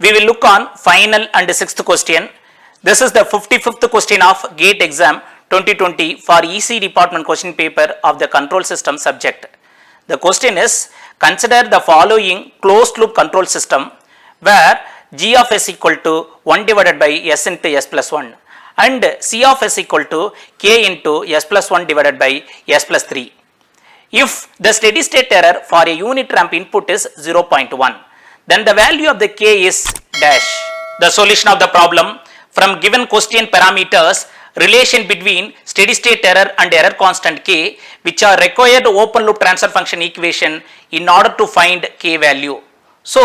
We will look on final and sixth question. This is the 55th question of GATE exam 2020 for EC department question paper of the control system subject. The question is, consider the following closed loop control system where G of s equal to 1 divided by s into s plus 1 and C of s equal to k into s plus 1 divided by s plus 3. If the steady state error for a unit ramp input is 0.1, then the value of the k is dash. The solution of the problem: from given question parameters, relation between steady state error and error constant k, which are required open loop transfer function equation in order to find k value. So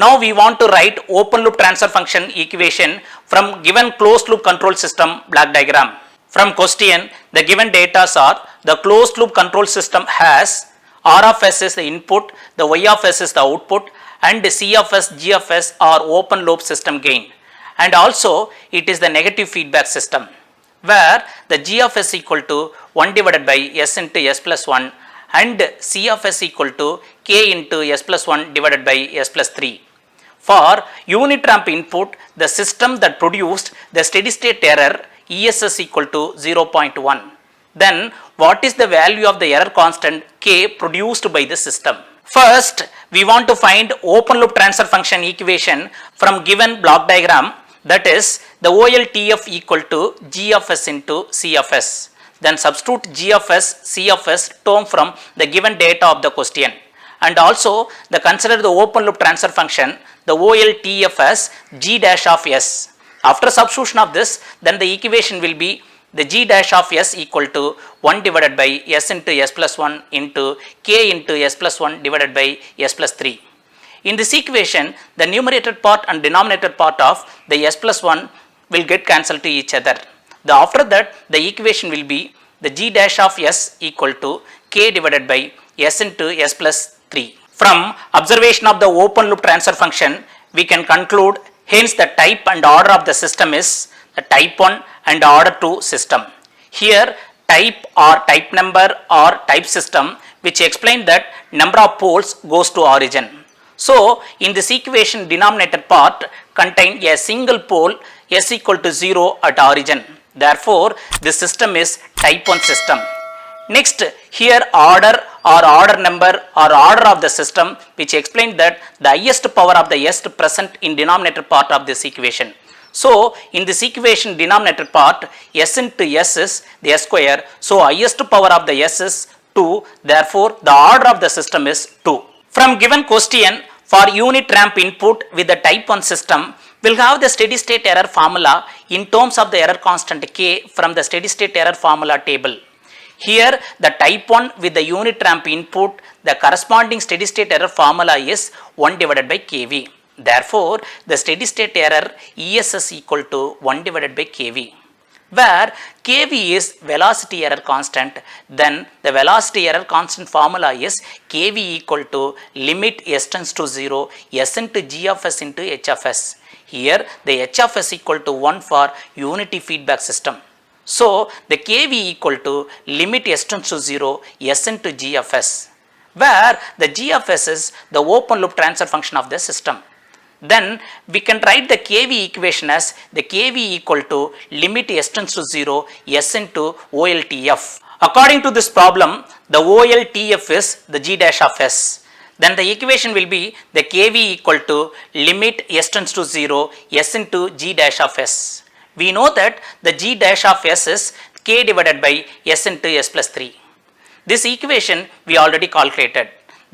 now we want to write open loop transfer function equation from given closed loop control system block diagram. From question, the given data are the closed loop control system has R of s is the input, the y of s is the output, and C of s, G of s are open loop system gain, and also it is the negative feedback system where the G of s equal to 1 divided by s into s plus 1 and C of s equal to k into s plus 1 divided by s plus 3. For unit ramp input, the system that produced the steady state error ESS equal to 0.1. Then what is the value of the error constant k produced by the system? First, we want to find open loop transfer function equation from given block diagram, that is the OLTF equal to G of s into C of s. Then substitute G of s, C of s term from the given data of the question, and also the consider the open loop transfer function, the OLTF as G dash of s. After substitution of this, then the equation will be the G dash of s equal to 1 divided by s into s plus 1 into k into s plus 1 divided by s plus 3. In this equation, the numerator part and denominator part of the s plus 1 will get cancelled to each other. After that, the equation will be the G dash of s equal to k divided by s into s plus 3. From observation of the open loop transfer function, we can conclude hence the type and order of the system is the type 1 and order 2 system. Here type or type number or type system, which explain that number of poles goes to origin. So in this equation, denominator part contain a single pole s equal to 0 at origin. Therefore this system is type 1 system. Next, here order or order number or order of the system, which explain that the highest power of the s present in denominator part of this equation. So in this equation, denominator part s into s is the s square, so highest power of the s is 2, therefore the order of the system is 2. From given question, for unit ramp input with the type 1 system, we'll have the steady state error formula in terms of the error constant k from the steady state error formula table. Here the type 1 with the unit ramp input, the corresponding steady state error formula is 1 divided by kV. Therefore the steady state error ESS equal to 1 divided by kV, where kV is velocity error constant. Then the velocity error constant formula is kV equal to limit s tends to 0 s into G of s into h of s. Here the h of s equal to 1 for unity feedback system. So the kV equal to limit s tends to 0 s into G of s, where the G of s is the open loop transfer function of the system. Then we can write the kV equation as the kV equal to limit s tends to 0 s into OLTF. According to this problem, the OLTF is the G dash of s. Then the equation will be the kV equal to limit s tends to 0 s into G dash of s. We know that the G dash of s is k divided by s into s plus 3. This equation we already calculated.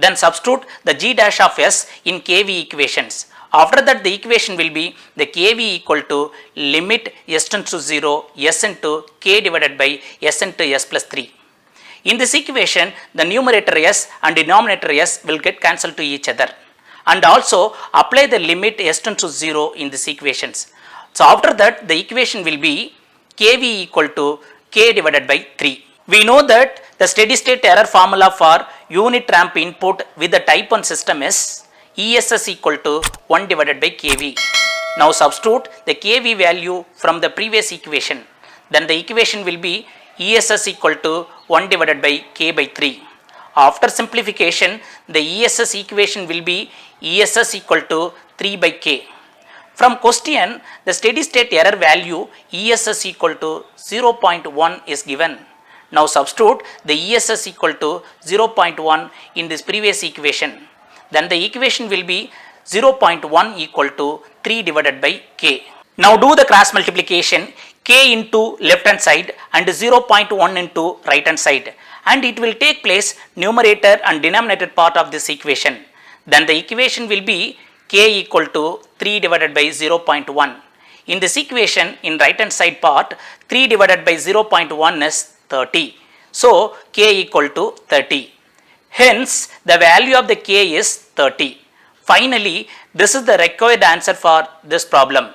Then substitute the G dash of s in kV equations. After that, the equation will be the kV equal to limit s tends to 0 s into k divided by s into s plus 3. In this equation, the numerator s and denominator s will get cancelled to each other, and also apply the limit s tends to 0 in this equations. So after that, the equation will be kV equal to k divided by 3. We know that the steady state error formula for unit ramp input with the type 1 system is ESS equal to 1 divided by kV. Now substitute the kV value from the previous equation. Then the equation will be ESS equal to 1 divided by k by 3. After simplification, the ESS equation will be ESS equal to 3 by k. From question, the steady state error value ESS equal to 0.1 is given. Now substitute the ESS equal to 0.1 in this previous equation. Then the equation will be 0.1 equal to 3 divided by K. Now do the cross multiplication K into left hand side and 0.1 into right hand side, and it will take place numerator and denominator part of this equation. Then the equation will be K equal to 3 divided by 0.1. In this equation, in right hand side part, 3 divided by 0.1 is 30. So K equal to 30. Hence the value of the K is 30. Finally, this is the required answer for this problem.